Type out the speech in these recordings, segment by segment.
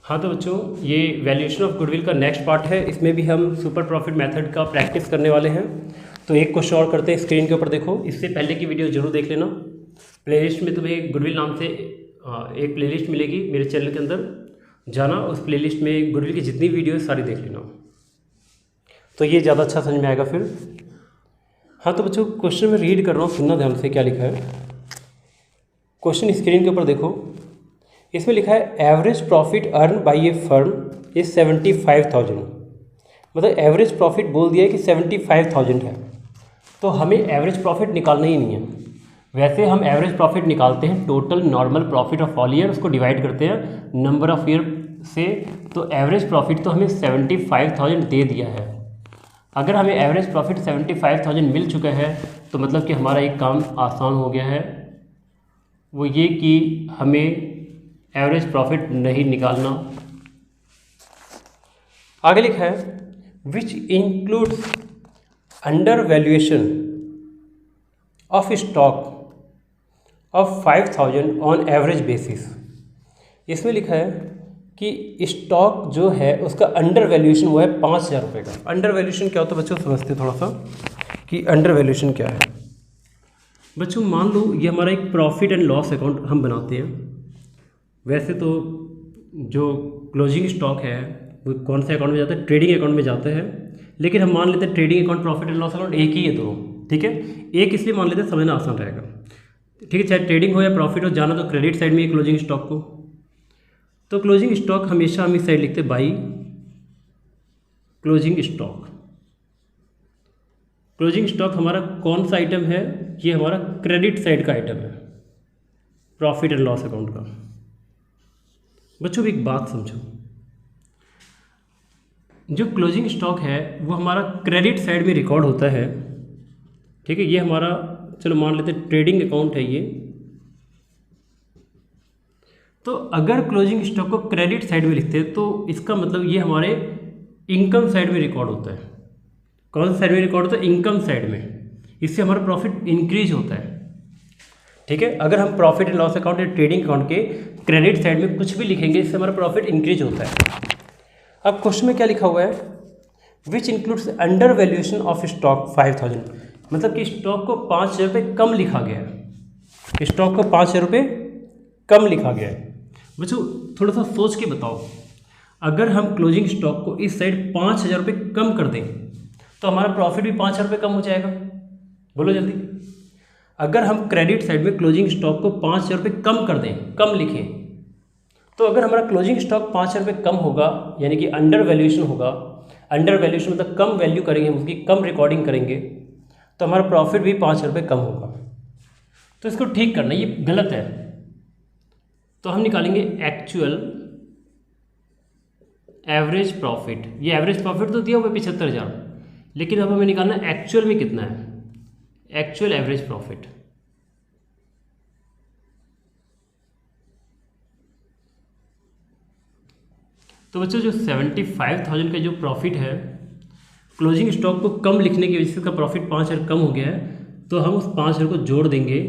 हाँ तो बच्चों, ये वैल्यूएशन ऑफ गुडविल का नेक्स्ट पार्ट है। इसमें भी हम सुपर प्रॉफिट मेथड का प्रैक्टिस करने वाले हैं। तो एक क्वेश्चन और करते हैं। स्क्रीन के ऊपर देखो, इससे पहले की वीडियो जरूर देख लेना। प्लेलिस्ट में तुम्हें गुडविल नाम से एक प्लेलिस्ट मिलेगी मेरे चैनल के अंदर, जाना उस प्लेलिस्ट में गुडविल की जितनी वीडियो है सारी देख लेना, तो ये ज़्यादा अच्छा समझ में आएगा फिर। हाँ तो बच्चों, क्वेश्चन में रीड कर रहा हूँ, सुनना ध्यान से क्या लिखा है। क्वेश्चन स्क्रीन के ऊपर देखो, इसमें लिखा है average profit earn by A firm is 75,000। मतलब एवरेज प्रॉफिट बोल दिया है कि 75,000 है, तो हमें एवरेज प्रॉफिट निकालना ही नहीं है। वैसे हम एवरेज प्रॉफिट निकालते हैं total normal profit of all year, उसको डिवाइड करते हैं नंबर ऑफ ईयर से। तो एवरेज प्रॉफिट तो हमें 75,000 दे दिया है। अगर हमें एवरेज प्रॉफिट 75,000 मिल चुका है तो मतलब कि हमारा एक काम आसान हो गया है, वो ये कि हमें एवरेज प्रॉफिट नहीं निकालना। आगे लिखा है which includes under valuation of stock of 5,000 on average basis. इसमें लिखा है कि स्टॉक जो है उसका अंडर वैल्यूएशन वो है 5,000 रुपये का। अंडर वैल्यूएशन क्या होता है बच्चों, समझते हैं थोड़ा सा कि अंडर वैल्यूएशन क्या है। बच्चों मान लो ये हमारा एक प्रॉफिट एंड लॉस अकाउंट हम बनाते हैं। वैसे तो जो क्लोजिंग स्टॉक है वो कौन से अकाउंट में जाता है, ट्रेडिंग अकाउंट में जाता है। लेकिन हम मान लेते हैं trading account profit and loss account एक ही है दोनों, ठीक है। एक इसलिए मान लेते हैं, समझना आसान रहेगा, ठीक है। चाहे ट्रेडिंग हो या प्रॉफिट हो, जाना तो क्रेडिट साइड में ही क्लोजिंग स्टॉक को। तो क्लोजिंग स्टॉक हमेशा हम इस साइड लिखते हैं by closing stock. Closing stock हमारा कौन सा आइटम है, ये हमारा क्रेडिट साइड का आइटम है प्रॉफिट एंड लॉस अकाउंट का। बच्चों भी एक बात समझो, जो क्लोजिंग स्टॉक है वो हमारा क्रेडिट साइड में रिकॉर्ड होता है, ठीक है। ये हमारा, चलो मान लेते हैं ट्रेडिंग अकाउंट है ये। तो अगर क्लोजिंग स्टॉक को क्रेडिट साइड में लिखते हैं तो इसका मतलब ये हमारे इनकम साइड में रिकॉर्ड होता है। कौन सा साइड में रिकॉर्ड होता है, इनकम साइड में। इससे हमारा प्रॉफिट इंक्रीज होता है, ठीक है। अगर हम प्रॉफिट एंड लॉस अकाउंट या ट्रेडिंग अकाउंट के क्रेडिट साइड में कुछ भी लिखेंगे, इससे हमारा प्रॉफिट इंक्रीज होता है। अब क्वेश्चन में क्या लिखा हुआ है, which includes under valuation of stock 5,000। मतलब कि स्टॉक को 5,000 रुपये कम लिखा गया है। स्टॉक को 5,000 रुपये कम लिखा गया है। बच्चों थोड़ा सा सोच के बताओ, अगर हम क्लोजिंग स्टॉक को इस साइड 5,000 रुपये कम कर दें तो हमारा प्रॉफिट भी 5,000 रुपये कम हो जाएगा। बोलो जल्दी। अगर हम क्रेडिट साइड में क्लोजिंग स्टॉक को 5,000 रुपये कम कर दें, कम लिखें, तो अगर हमारा क्लोजिंग स्टॉक 5,000 रुपये कम होगा, यानी कि अंडर वैल्यूएशन होगा। अंडर वैल्यूएशन मतलब कम वैल्यू करेंगे, उसकी कम रिकॉर्डिंग करेंगे, तो हमारा प्रॉफिट भी 5,000 रुपये कम होगा। तो इसको ठीक करना, ये गलत है। तो हम निकालेंगे एक्चुअल एवरेज प्रॉफिट। ये एवरेज प्रॉफिट तो दिया हुआ है 75,000, लेकिन अब हमें निकालना एक्चुअल में कितना है, एक्चुअल एवरेज प्रॉफिट। तो बच्चों जो 75,000 का जो प्रॉफिट है, क्लोजिंग स्टॉक को कम लिखने की वजह से इसका प्रॉफिट 5,000 कम हो गया है, तो हम उस 5,000 को जोड़ देंगे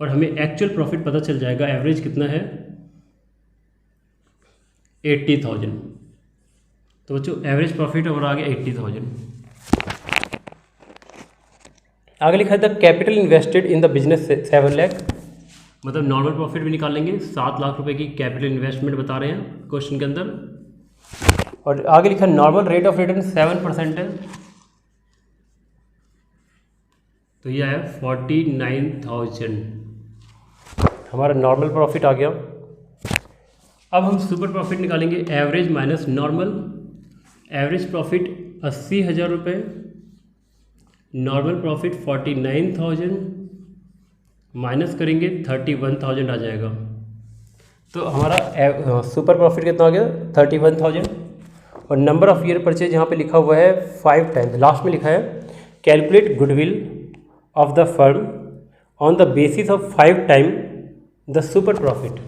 और हमें एक्चुअल प्रॉफिट पता चल जाएगा। एवरेज कितना है, 80,000। तो बच्चों एवरेज प्रॉफिट हमारा आ गया 80,000। आगे लिखा है the capital invested in the business 7 lakh. मतलब नॉर्मल प्रॉफिट भी निकाल लेंगे। 7 लाख रुपए की कैपिटल इन्वेस्टमेंट बता रहे हैं क्वेश्चन के अंदर। और आगे लिखा नॉर्मल रेट ऑफ रिटर्न 7% है, तो यह है 49,000। हमारा नॉर्मल प्रॉफिट आ गया। अब हम सुपर प्रॉफिट निकालेंगे, average minus normal. Average profit 80,000 रुपये, नॉर्मल प्रॉफिट 49,000, माइनस करेंगे 31,000 आ जाएगा। तो हमारा सुपर प्रॉफिट कितना आ गया, 31,000। और नंबर ऑफ ईयर परचेज यहाँ पे लिखा हुआ है 5 टाइम। लास्ट में लिखा है calculate goodwill of the firm on the basis of 5 time the super profit.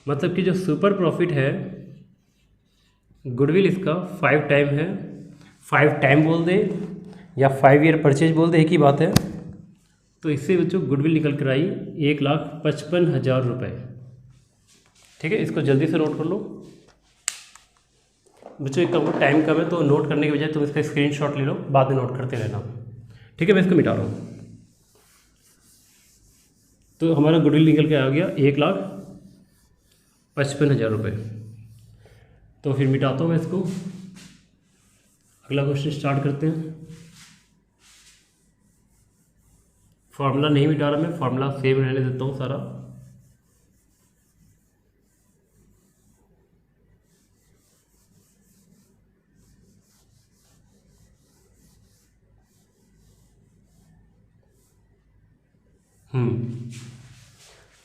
मतलब कि जो सुपर प्रॉफिट है, गुडविल इसका 5 टाइम है। 5 टाइम बोल दे या 5 ईयर परचेज बोल दे, एक ही बात है। तो इससे बच्चों गुडविल निकल कर आई 1,55,000 रुपये। ठीक है, इसको जल्दी से नोट कर लो बच्चों। एक काम, टाइम कम है तो नोट करने के बजाय तुम इसका स्क्रीनशॉट ले लो, बाद में नोट करते रहना। ठीक है, मैं इसको मिटा रहा हूँ। तो हमारा गुडविल निकल के आ गया 1,55,000 रुपये। तो फिर मिटाता हूँ मैं इसको। अगला क्वेश्चन स्टार्ट करते हैं। फार्मूला नहीं मिटा रहा मैं, फार्मूला सेम रहने देता हूँ सारा।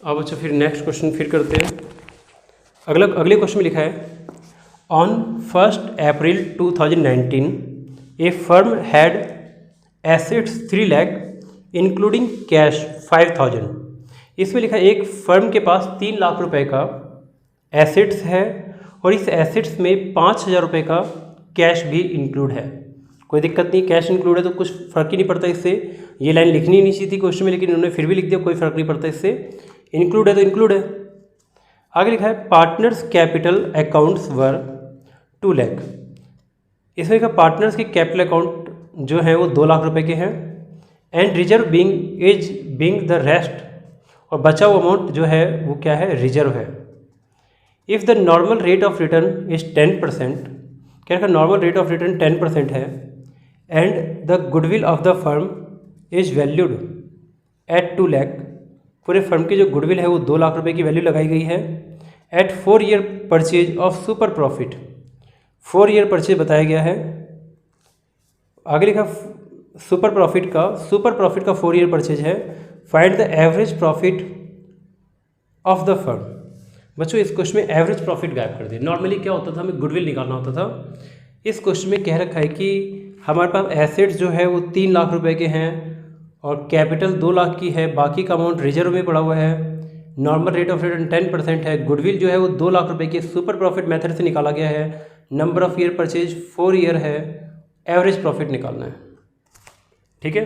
अब अच्छा, फिर नेक्स्ट क्वेश्चन फिर करते हैं। अगले क्वेश्चन में लिखा है, on 1 April 2019 A firm had assets 3 lakh including cash 5,000। इसमें लिखा है एक फर्म के पास 3 लाख रुपए का एसेट्स है और इस एसेट्स में 5,000 रुपये का कैश भी इंक्लूड है। कोई दिक्कत नहीं, कैश इंक्लूड है तो कुछ फ़र्क ही नहीं पड़ता इससे। ये लाइन लिखनी नहीं चाहिए थी क्वेश्चन में, लेकिन उन्होंने फिर भी लिख दिया, कोई फ़र्क नहीं पड़ता इससे। इंक्लूड है तो इंक्लूड है। आगे लिखा है पार्टनर्स कैपिटल अकाउंट्स वर 2 लाख। इसमें लिखा पार्टनर्स के कैपिटल अकाउंट जो है वो 2 लाख रुपए के हैं। And reserve being the rest, और बचा हुआ अमाउंट जो है वो क्या है, रिजर्व है। If the normal rate of return is 10%, क्या रखा, नॉर्मल रेट ऑफ रिटर्न 10% है। And the goodwill of the firm is valued at 2 lakh. पूरे फर्म की जो गुडविल है वो 2 लाख रुपए की वैल्यू लगाई गई है। At 4 year purchase of super profit, 4 year purchase बताया गया है। आगे लिखा सुपर प्रॉफिट का 4 ईयर परचेज है। Find the average profit of the firm. बच्चों इस क्वेश्चन में एवरेज प्रॉफिट गायब कर दिया। नॉर्मली क्या होता था, हमें गुडविल निकालना होता था। इस क्वेश्चन में कह रखा है कि हमारे पास एसेट्स जो है वो 3 लाख रुपए के हैं और कैपिटल 2 लाख की है, बाकी का अमाउंट रिजर्व में पड़ा हुआ है। नॉर्मल रेट ऑफ रिटर्न 10% है। गुडविल जो है वो 2 लाख रुपए की सुपर प्रॉफिट मेथड से निकाला गया है। Number of year purchase 4 year है। एवरेज प्रॉफिट निकालना है। ठीक है,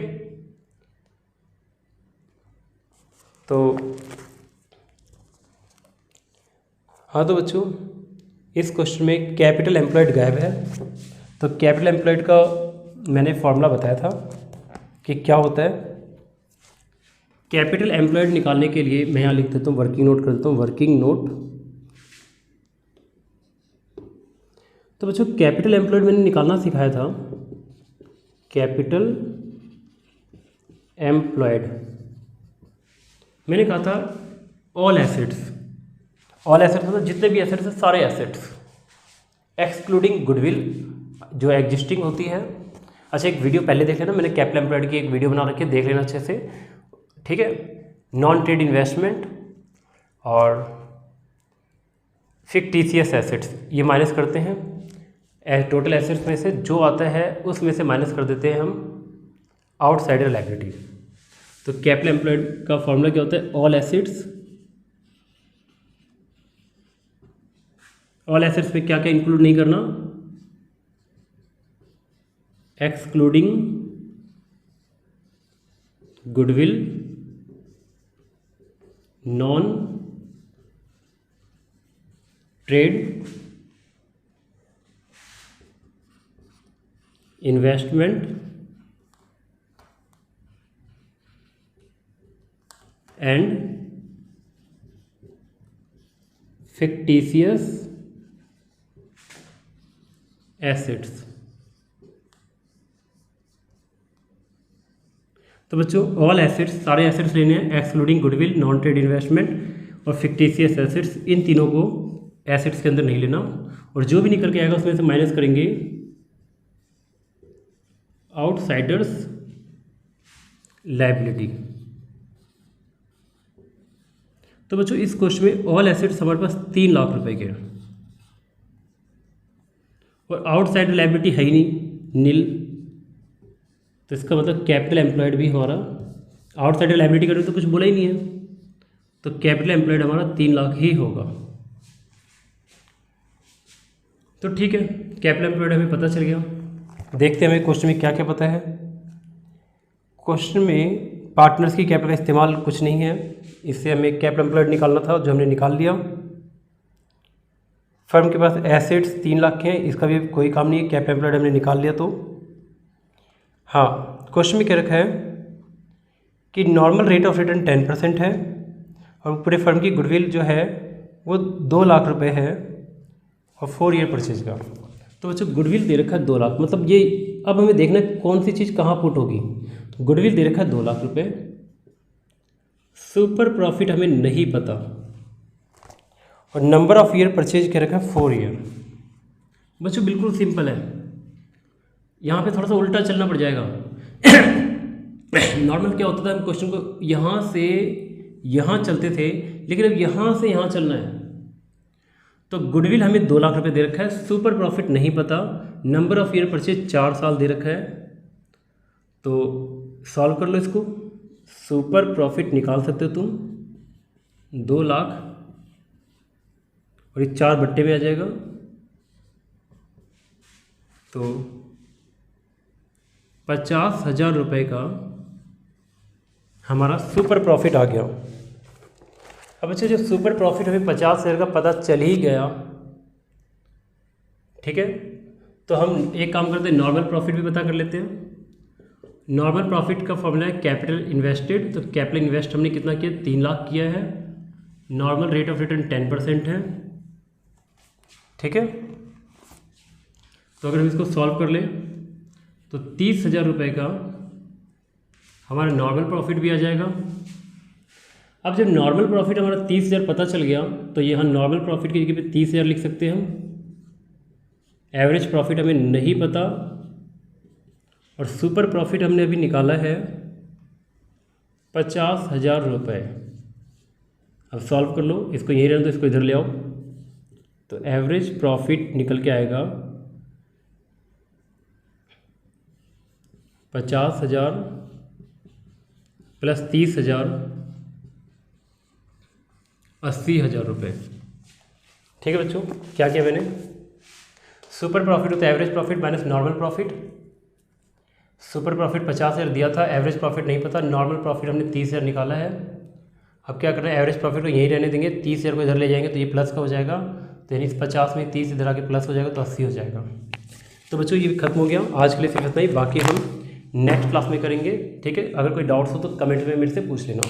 तो हाँ, तो बच्चों इस क्वेश्चन में कैपिटल एम्प्लॉयड गायब है। तो कैपिटल एम्प्लॉयड का मैंने फॉर्मूला बताया था कि क्या होता है। कैपिटल एम्प्लॉयड निकालने के लिए मैं यहाँ लिख देता हूँ, वर्किंग नोट कर देता हूँ, वर्किंग नोट। तो बच्चों कैपिटल एम्प्लॉयड मैंने निकालना सिखाया था। कैपिटल एम्प्लॉयड मैंने कहा था ऑल एसेट्स मतलब जितने भी एसेट्स हैं सारे एसेट्स, एक्सक्लूडिंग गुडविल जो एग्जिस्टिंग होती है। अच्छा, एक वीडियो पहले देख लेना, मैंने कैपिटल एम्प्लॉयड की एक वीडियो बना रखी है, देख लेना अच्छे से। ठीक है, नॉन ट्रेड इन्वेस्टमेंट और फिक्टिशियस एसेट्स ये माइनस करते हैं। टोटल एसेट्स में से जो आता है उसमें से माइनस कर देते हैं हम आउटसाइडर लायबिलिटी। तो कैपिटल एम्प्लॉयड का फॉर्मूला क्या होता है, ऑल एसेट्स में क्या क्या इंक्लूड नहीं करना, excluding goodwill, non trade investment and fictitious assets. तो बच्चों ऑल एसेट्स सारे एसेट्स लेने हैं, excluding goodwill, non trade investment और फिक्टिशियस एसेट्स। इन तीनों को एसेट्स के अंदर नहीं लेना, और जो भी निकल के आएगा उसमें से माइनस करेंगे आउटसाइडर्स लायबिलिटी। तो बच्चों इस क्वेश्चन में ऑल एसेट्स हमारे पास 3 लाख रुपए के हैं और आउटसाइडर लायबिलिटी है ही नहीं, नील। तो इसका मतलब कैपिटल एम्प्लॉयड भी हमारा आउटसाइडर लायबिलिटी का तो कुछ बोला ही नहीं है, तो कैपिटल एम्प्लॉयड हमारा 3 लाख ही होगा। तो ठीक है, कैपिटल एम्प्लॉयड हमें पता चल गया। देखते हैं हमें क्वेश्चन में क्या क्या पता है। क्वेश्चन में पार्टनर्स की कैपिटल का इस्तेमाल कुछ नहीं है, इससे हमें कैपिटल एम्प्लॉयड निकालना था जो हमने निकाल लिया। फर्म के पास एसेट्स 3 लाख के हैं, इसका भी कोई काम नहीं है, कैप एम्प्लॉयड हमने निकाल लिया। तो हाँ, क्वेश्चन में क्या रखा है कि नॉर्मल रेट ऑफ रिटर्न 10% है और पूरे फर्म की गुडविल जो है वो 2 लाख रुपए है और 4 ईयर परचेज का। तो बच्चों गुडविल दे रखा है 2 लाख, मतलब ये अब हमें देखना है कौन सी चीज़ कहाँ पुट होगी। गुडविल दे रखा है 2 लाख रुपए, सुपर प्रॉफिट हमें नहीं पता और नंबर ऑफ ईयर परचेज कह रखा है 4 ईयर। बच्चों बिल्कुल सिंपल है, यहाँ पे थोड़ा सा उल्टा चलना पड़ जाएगा। नॉर्मल क्या होता था, हम क्वेश्चन को यहाँ से यहाँ चलते थे, लेकिन अब यहाँ से यहाँ चलना है। तो गुडविल हमें 2 लाख रुपए दे रखा है, सुपर प्रॉफिट नहीं पता, नंबर ऑफ ईयर परचेज 4 साल दे रखा है। तो सॉल्व कर लो इसको, सुपर प्रॉफिट निकाल सकते हो तुम 2 लाख और ये 4 बट्टे में आ जाएगा। तो 50,000 रुपये का हमारा सुपर प्रॉफिट आ गया। अब अच्छा, जो सुपर प्रॉफिट हमें 50,000 का पता चल ही गया, ठीक है, तो हम एक काम करते हैं, नॉर्मल प्रॉफिट भी पता कर लेते हैं। नॉर्मल प्रॉफिट का फॉर्मूला है कैपिटल इन्वेस्टेड। तो कैपिटल इन्वेस्ट हमने कितना किया, 3 लाख किया है। नॉर्मल रेट ऑफ रिटर्न 10% है, ठीक है। तो अगर हम इसको सॉल्व कर लें तो 30,000 रुपये का हमारा नॉर्मल प्रॉफिट भी आ जाएगा। अब जब नॉर्मल प्रॉफिट हमारा 30,000 पता चल गया तो यहाँ नॉर्मल प्रॉफिट की जगह पे 30,000 लिख सकते हैं हम। एवरेज प्रॉफिट हमें नहीं पता और सुपर प्रॉफिट हमने अभी निकाला है 50,000 रुपये। अब सॉल्व कर लो, इसको यहीं रहने दो, इसको इधर ले आओ। तो एवरेज प्रॉफिट निकल के आएगा 50,000 प्लस 30,000 80,000 रुपये। ठीक है बच्चों, क्या किया मैंने, सुपर प्रॉफिट होता है average profit minus normal profit. Super profit 50,000 दिया था, एवरेज प्रॉफिट नहीं पता, नॉर्मल प्रॉफिट हमने 30,000 निकाला है। अब क्या करना है, एवरेज प्रॉफिट को यहीं रहने देंगे, 30,000 को इधर ले जाएंगे तो ये प्लस का हो जाएगा, तो यानी 50 में 30 इधर आके प्लस हो जाएगा तो 80 हो जाएगा। तो बच्चों ये खत्म हो गया, आज के लिए सिर्फ इतना ही, बाकी हम नेक्स्ट क्लास में करेंगे। ठीक है, अगर कोई डाउट्स हो तो कमेंट में मेरे से पूछ लेना।